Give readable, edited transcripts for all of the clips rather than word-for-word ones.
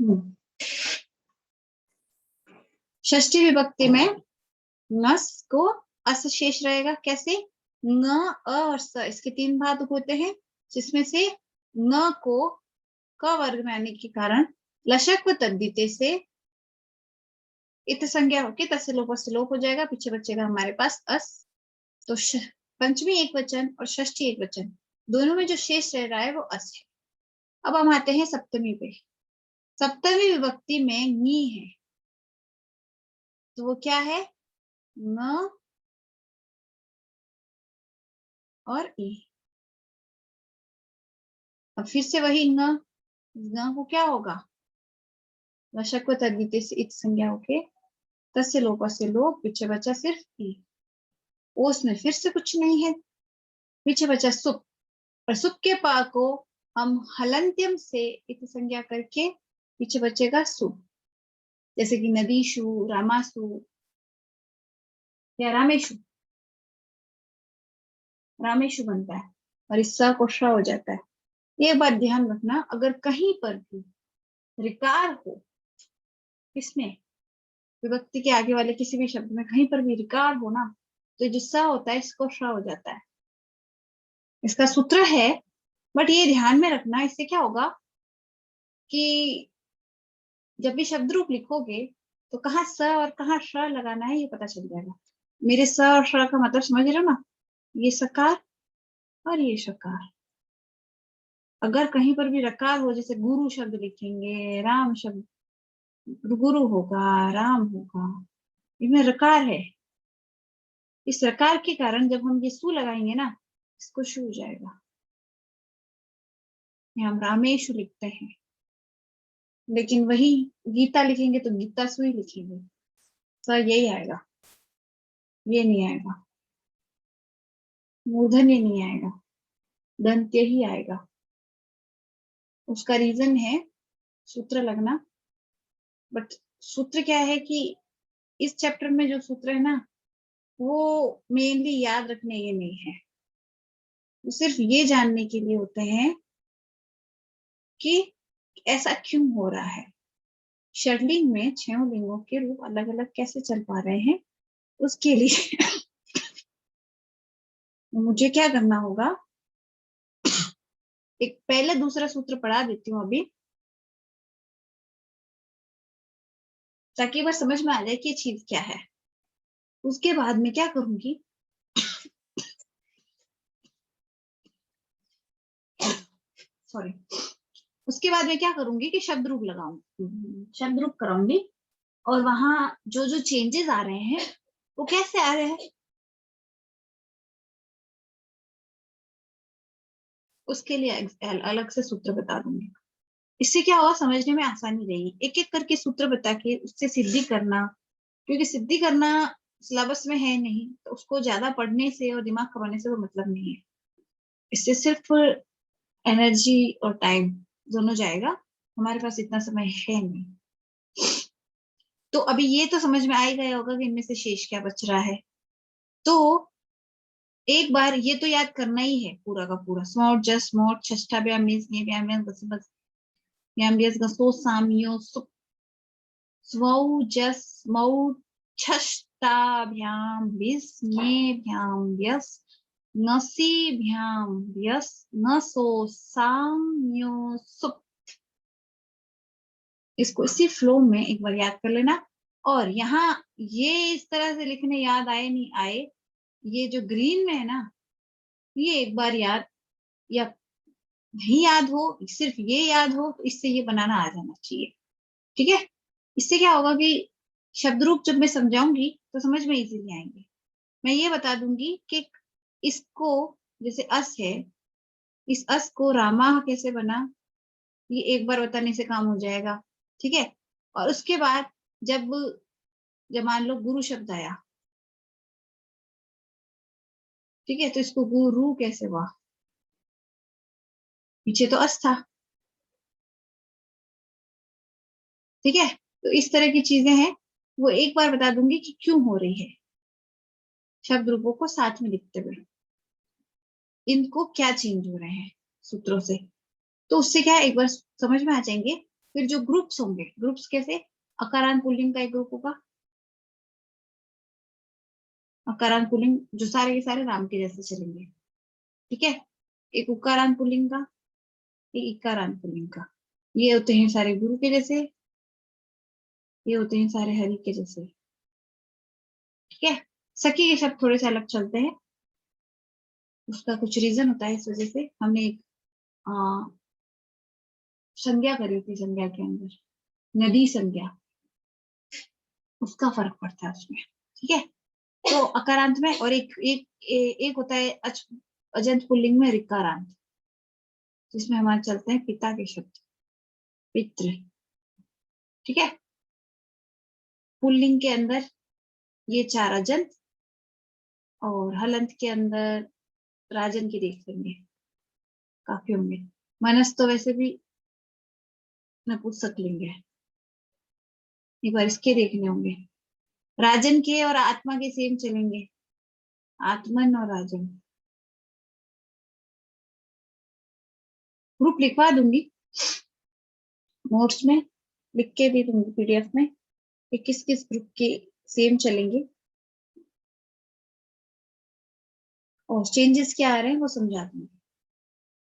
हम्म। षष्ठी विभक्ति में नस को अस शेष रहेगा। कैसे? न, अ और स, इसके तीन धातु होते हैं, जिसमें से न को क वर्ग में आने के कारण लशक व तद्धिते से इत संज्ञा होके तस्य लोप से लोप हो जाएगा। पीछे बचेगा हमारे पास अस। तो पंचमी एक वचन और षष्ठी एक वचन दोनों में जो शेष रह रहा है वो अस है। अब हम आते हैं सप्तमी पे। सप्तमी विभक्ति में नी है, तो वो क्या है? न और ई। अब फिर से वही न को क्या होगा? लशक व तद्धिते से इत संज्ञा होके तस्य लोप से लोप, पीछे बचा सिर्फ ई। ओस में फिर से कुछ नहीं है, पीछे बचा सुप। और सुप के पा को हम हलंत्यम से इत संज्ञा करके पीछे बचेगा सु। जैसे कि नदीशु, रामासु या रामेशु। रामेशु बनता है और इस स को श हो जाता है। ये बात ध्यान रखना, अगर कहीं पर भी रिकार हो, इसमें विभक्ति के आगे वाले किसी भी शब्द में कहीं पर भी रिकार हो ना, तो जो स होता है इसको श हो जाता है। इसका सूत्र है, बट ये ध्यान में रखना, इससे क्या होगा कि जब भी शब्द रूप लिखोगे तो कहाँ स और कहाँ श लगाना है ये पता चल जाएगा। मेरे स और श का मतलब समझ रहे हो ना? ये सकार और ये शकार। अगर कहीं पर भी रकार हो, जैसे गुरु शब्द लिखेंगे, राम शब्द, गुरु होगा, राम होगा, इनमें रकार है। इस रकार के कारण जब हम ये सु लगाएंगे ना, इसको शु हो जाएगा। हम रामेशु लिखते हैं, लेकिन वही गीता लिखेंगे तो गीता सु ही लिखेंगे। सर यही आएगा, ये नहीं आएगा। मूर्धन्य नहीं आएगा, दंत्य ही आएगा। उसका रीजन है सूत्र लगना। बट सूत्र क्या है कि इस चैप्टर में जो सूत्र है ना, वो मेनली याद रखने ये नहीं है, वो सिर्फ ये जानने के लिए होते हैं कि ऐसा क्यों हो रहा है, षडलिंग में छह लिंगों के रूप अलग अलग कैसे चल पा रहे हैं, उसके लिए मुझे क्या करना होगा, एक पहले दूसरा सूत्र पढ़ा देती हूँ अभी, ताकि बस समझ में आ जाए कि ये चीज क्या है। उसके बाद में क्या करूंगी, सॉरी, उसके बाद में क्या करूंगी कि शब्द रूप लगाऊंगी, शब्द रूप कराऊंगी। और वहां जो जो चेंजेस आ रहे हैं वो कैसे आ रहे हैं, उसके लिए अलग से सूत्र बता दूंगी। इससे क्या होगा, समझने में आसानी रहेगी। एक एक करके सूत्र बता के उससे सिद्धि करना, क्योंकि सिद्धि करना सिलेबस में है नहीं, तो उसको ज्यादा पढ़ने से और दिमाग खपाने से वो मतलब नहीं है। इससे सिर्फ एनर्जी और टाइम दोनों जाएगा, हमारे पास इतना समय है नहीं। तो अभी ये तो समझ में आ ही गया होगा कि इनमें से शेष क्या बच रहा है। तो एक बार ये तो याद करना ही है पूरा का पूरा। स्मॉट जस्ट स्मॉट छष्टा ब्याम मीन्स ने ब्याम ब्याम गस बस ब्याम बियस गसो सामियो सुप स्वौ जस मौ छष्टा भ्याम बिस ने भ्याम बियस नसी भ्याम बियस नसो साम्यो सुप। इसको इसी फ्लो में एक बार याद कर लेना। और यहाँ ये इस तरह से लिखने याद आए नहीं आए, ये जो ग्रीन में है ना, ये एक बार याद, या नहीं याद हो, सिर्फ ये याद हो, तो इससे ये बनाना आ जाना चाहिए। ठीक है? इससे क्या होगा कि शब्द रूप जब मैं समझाऊंगी तो समझ में इजीली आएंगे। मैं ये बता दूंगी कि इसको, जैसे अस है, इस अस को रामा कैसे बना, ये एक बार बताने से काम हो जाएगा। ठीक है? और उसके बाद जब जब मान लो गुरु शब्द आया, ठीक है, तो इसको गुरु कैसे हुआ, पीछे तो अस था। ठीक है? तो इस तरह की चीजें हैं, वो एक बार बता दूंगी कि क्यों हो रही है, शब्द रूपों को साथ में लिखते हुए इनको क्या चेंज हो रहे हैं सूत्रों से। तो उससे क्या है, एक बार समझ में आ जाएंगे फिर जो ग्रुप्स होंगे, ग्रुप्स कैसे, अकारांत पुल्लिंग का एक ग्रुप होगा, अकारांत पुल्लिंग जो सारे के सारे राम के जैसे चलेंगे, ठीक है। एक उकारांत पुल्लिंग का, एक इकारांत पुल्लिंग का, ये होते हैं सारे गुरु के जैसे, ये होते हैं सारे हरि के जैसे, ठीक है। सखी के शब्द थोड़े से अलग चलते हैं, उसका कुछ रीजन होता है, इस वजह से हमने एक संज्ञा करी थी, संज्ञा के अंदर नदी संज्ञा, उसका फर्क पड़ता है उसमें, ठीक है। तो अकारांत में, और एक होता है अजंत पुल्लिंग में ऋकारांत, जिसमें हमारे चलते हैं पिता के शब्द, पितृ, ठीक है। पुल्लिंग के अंदर ये 4 अजंत, और हलंत के अंदर राजन की देख लेंगे, काफी होंगे। मनस तो वैसे भी नपुंसक लिंग है, एक बार इसके देखने होंगे। राजन के और आत्मा के सेम चलेंगे, आत्मन और राजन। ग्रुप लिखवा दूंगी नोट्स में, लिख के भी दूंगी पीडीएफ में कि किस किस ग्रुप के सेम चलेंगे और चेंजेस क्या आ रहे हैं वो समझा दूंगी,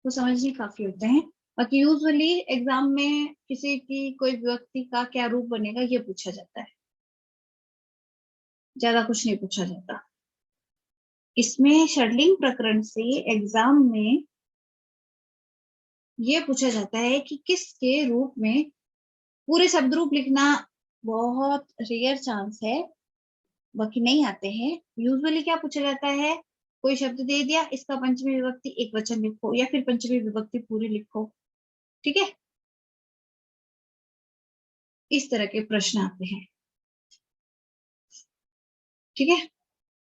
तो समझने काफी होते हैं। बाकी यूजुअली एग्जाम में किसी की कोई व्यक्ति का क्या रूप बनेगा ये पूछा जाता है, ज्यादा कुछ नहीं पूछा जाता। इसमें षडलिंग प्रकरण से एग्जाम में ये पूछा जाता है कि किसके रूप में, पूरे शब्द रूप लिखना बहुत रेयर चांस है, बाकी नहीं आते हैं। यूजुअली क्या पूछा जाता है, कोई शब्द दे दिया, इसका पंचमी विभक्ति एक वचन लिखो या फिर पंचमी विभक्ति पूरी लिखो, ठीक है। इस तरह के प्रश्न आते हैं, ठीक है।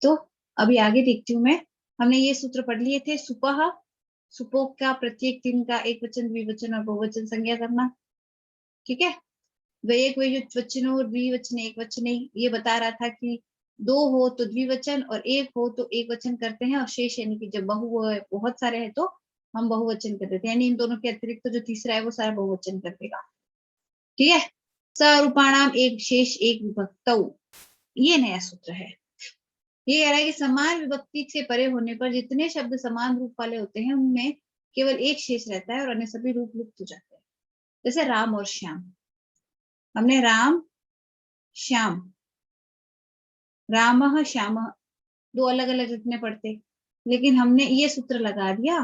तो अभी आगे देखती हूँ मैं। हमने ये सूत्र पढ़ लिए थे, सुपह, सुपोक का प्रत्येक दिन का एक वचन, द्विवचन और बहुवचन संज्ञा करना, ठीक है। वे एक वचनों और द्विवचन एक वचन, ये बता रहा था कि 2 हो तो द्विवचन और 1 हो तो एक वचन करते हैं, और शेष यानी कि जब बहुत सारे हैं तो हम बहुवचन कर देते हैं, यानी इन दोनों के अतिरिक्त तो जो तीसरा है वो सारा बहुवचन कर देगा, ठीक है। सरूपाणाम एक शेष एक विभक्तौ, ये नया सूत्र है। ये कह रहा है कि समान विभक्ति से परे होने पर जितने शब्द समान रूप वाले होते हैं उनमें केवल एक शेष रहता है और अन्य सभी रूप लुप्त हो जाते हैं। जैसे राम और श्याम, हमने राम श्याम, राम श्याम, 2 अलग अलग लिखने पड़ते, लेकिन हमने ये सूत्र लगा दिया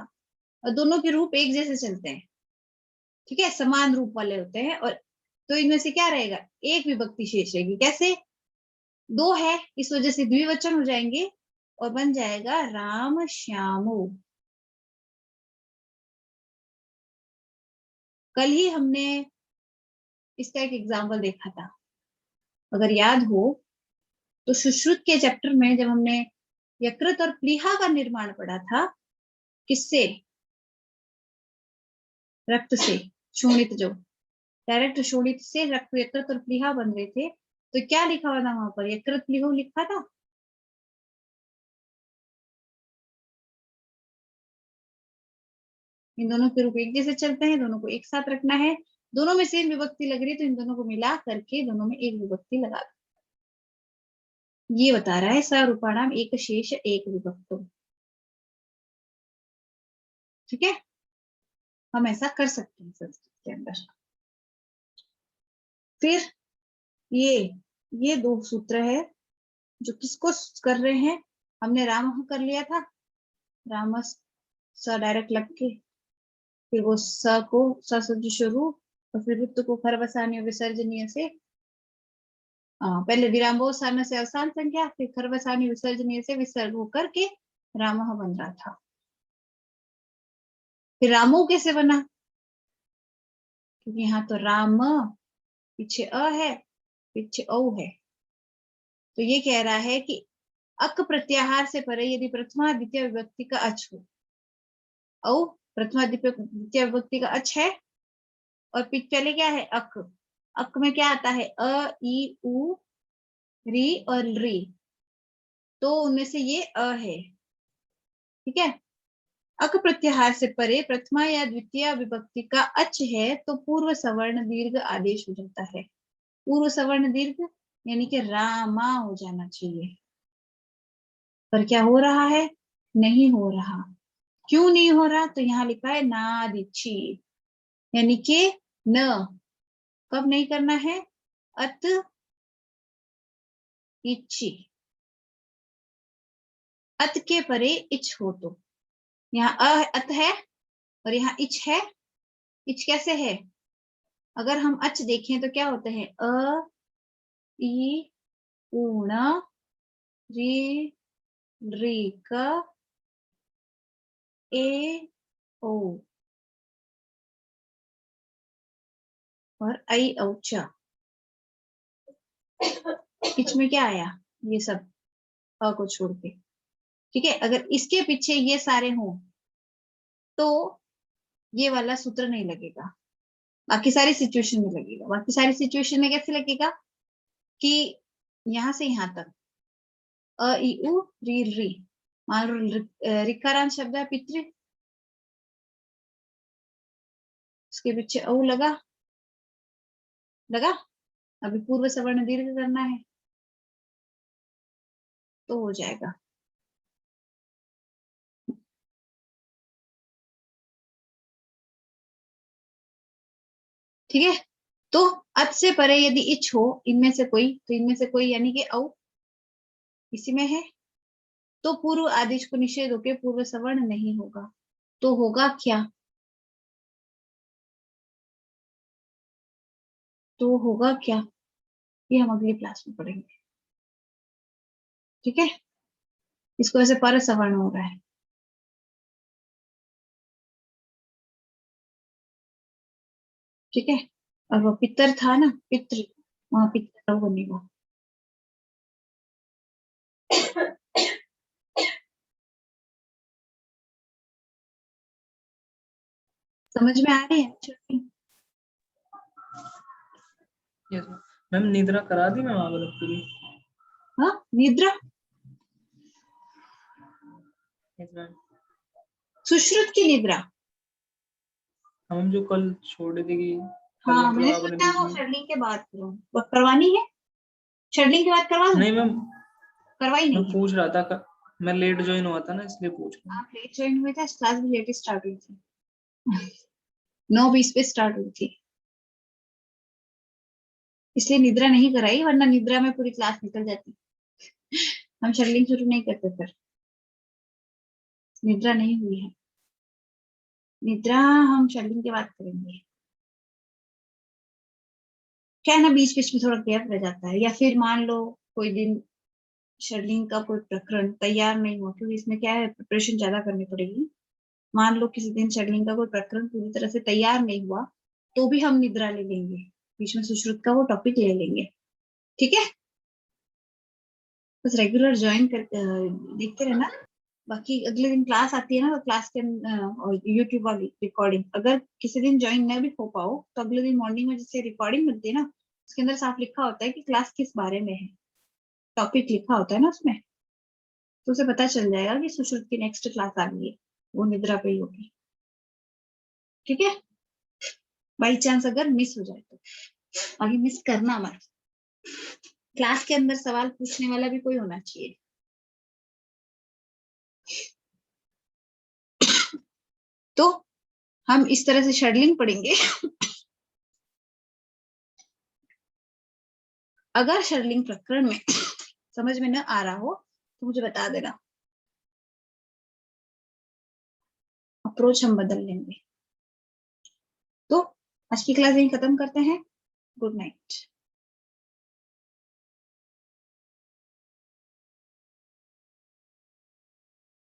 और दोनों के रूप एक जैसे चलते हैं, ठीक है, समान रूप वाले होते हैं। और तो इनमें से क्या रहेगा, एक विभक्ति शेष रहेगी, कैसे, 2 है इस वजह से द्विवचन हो जाएंगे और बन जाएगा राम श्यामो। कल ही हमने इसका एक एग्जाम्पल देखा था, अगर याद हो तो सुश्रुत के चैप्टर में जब हमने यकृत और प्लीहा का निर्माण पढ़ा था, किससे, रक्त से, शोणित, जो डायरेक्ट शोणित से रक्त, यकृत और प्लीहा बन रहे थे, तो क्या लिखा हुआ था वहां पर, यकृत प्लीहो लिखा था। इन दोनों के रूप एक जैसे चलते हैं, दोनों को एक साथ रखना है, दोनों में सेम विभक्ति लग रही है तो इन दोनों को मिला करके दोनों में एक विभक्ति लगा, ये बता रहा है सरूपाणाम एक शेष एक विभक्तो, ठीक है। हम ऐसा कर सकते हैं संस्कृत के अंदर। फिर ये 2 सूत्र है जो किसको कर रहे हैं, हमने राम कर लिया था, राम स डायरेक्ट लग के, फिर वो स को ससुज शुरू, और फिर रुत को खरवसानी विसर्जनीय से, पहले विराम सन से अवसान संख्या, फिर खरवसानी विसर्जनीय से विसर्ग होकर के राम बन रहा था। फिर रामो कैसे बना, क्योंकि यहाँ तो राम पीछे अ है, पीछे औ है, तो ये कह रहा है कि अक प्रत्याहार से परे यदि प्रथमा द्वितीय विभक्ति का अच हो, औ प्रथमा द्वितीय विभक्ति का अच है, और पहले क्या है, अक, अक में क्या आता है, अ ई उ री और री, तो उनमें से ये अ है, ठीक है। अक प्रत्याहार से परे प्रथमा या द्वितीय विभक्ति का अच है तो पूर्व सवर्ण दीर्घ आदेश हो जाता है। पूर्व सवर्ण दीर्घ यानी कि रामा हो जाना चाहिए, पर क्या हो रहा है? नहीं हो रहा। क्यों नहीं हो रहा? तो यहाँ लिखा है नादिच्छी, यानी कि न कब नहीं करना है? अत इच्छी, अत के परे इच हो तो। यहाँ अत है और यहाँ इच है। इच कैसे है? अगर हम अच देखें तो क्या होते हैं? अ ई ऊण री ऋक ए ओ और आई औचा। इच में क्या आया? ये सब अ को छोड़ के। ठीक है, अगर इसके पीछे ये सारे हों तो ये वाला सूत्र नहीं लगेगा, बाकी सारी सिचुएशन में लगेगा। बाकी सारी सिचुएशन में कैसे लगेगा? कि यहां से यहां तक अ ई उ री री, मान लो रिकारांत शब्द है पितृ, उसके पीछे औ लगा, अभी पूर्व सवर्ण दीर्घ करना है तो हो जाएगा। ठीक है, तो अत से परे यदि इच हो इनमें से कोई, तो इनमें से कोई यानी कि औ इसी में है, तो पूर्व आदेश को निषेध होकर पूर्व सवर्ण नहीं होगा। तो होगा क्या? तो होगा क्या, ये हम अगली क्लास में पढ़ेंगे। ठीक है, इसको ऐसे पर सवर्ण हो रहा है। ठीक है, और वो पितर था ना, पितृ, वहां पितर बनेगा। समझ में आ रही है? यस मैम, निद्रा करा दी मैम आप लोग पूरी? हाँ, निद्रा यस मैम। सुश्रुत की निद्रा। हम जो कल छोड़ देगी, कल हाँ, मतलब मैंने आपने सोचा बीच वो में। शेड्यूलिंग के बाद करूँ, वो करवानी है। शेड्यूलिंग के बाद करवा दूं? नहीं मैम, करवाई मैं नहीं है। पूछ रहा था, मैं लेट ज्वाइन हुआ था ना, इसलिए पूछ रहा हूँ। आप लेट ज्वाइन हुए थे, क्लास भी लेट स्टार्ट हुई थी। 9:20 पे स्टार्ट हुई थी, इसलिए निद्रा नहीं कराई, वरना निद्रा में पूरी क्लास निकल जाती। हम शेड्यूलिंग शुरू नहीं करते फिर, निद्रा नहीं हुई है। निद्रा हम शेड्यूलिंग के बाद करेंगे। क्या है ना, बीच बीच में थोड़ा गैप रह जाता है, या फिर मान लो कोई दिन शेड्यूलिंग का कोई प्रकरण तैयार नहीं हुआ, क्योंकि इसमें क्या है, प्रिपरेशन ज्यादा करनी पड़ेगी। मान लो किसी दिन शेड्यूलिंग का कोई प्रकरण पूरी तरह से तैयार नहीं हुआ, तो भी हम निद्रा ले लेंगे, बीच में सुश्रुत का वो टॉपिक ले लेंगे। ठीक है, बस रेगुलर ज्वाइन कर देखते रहना। बाकी अगले दिन क्लास आती है ना, तो क्लास के यूट्यूब वाली रिकॉर्डिंग, अगर किसी दिन ज्वाइन न भी हो पाओ तो अगले दिन मॉर्निंग में जैसे रिकॉर्डिंग मिलती है ना, उसके अंदर साफ लिखा होता है कि क्लास किस बारे में है, टॉपिक लिखा होता है ना उसमें, तो उसे पता चल जाएगा कि सुश्रुत की नेक्स्ट क्लास आ रही है, वो निद्रा पे ही होगी। ठीक है, बाई चांस अगर मिस हो जाए तो, अभी मिस करना मत। क्लास के अंदर सवाल पूछने वाला भी कोई होना चाहिए। तो हम इस तरह से शेड्यूलिंग पढ़ेंगे। अगर शेड्यूलिंग प्रकरण में समझ में न आ रहा हो तो मुझे बता देना, अप्रोच हम बदल लेंगे। तो आज की क्लास यही खत्म करते हैं। Good night.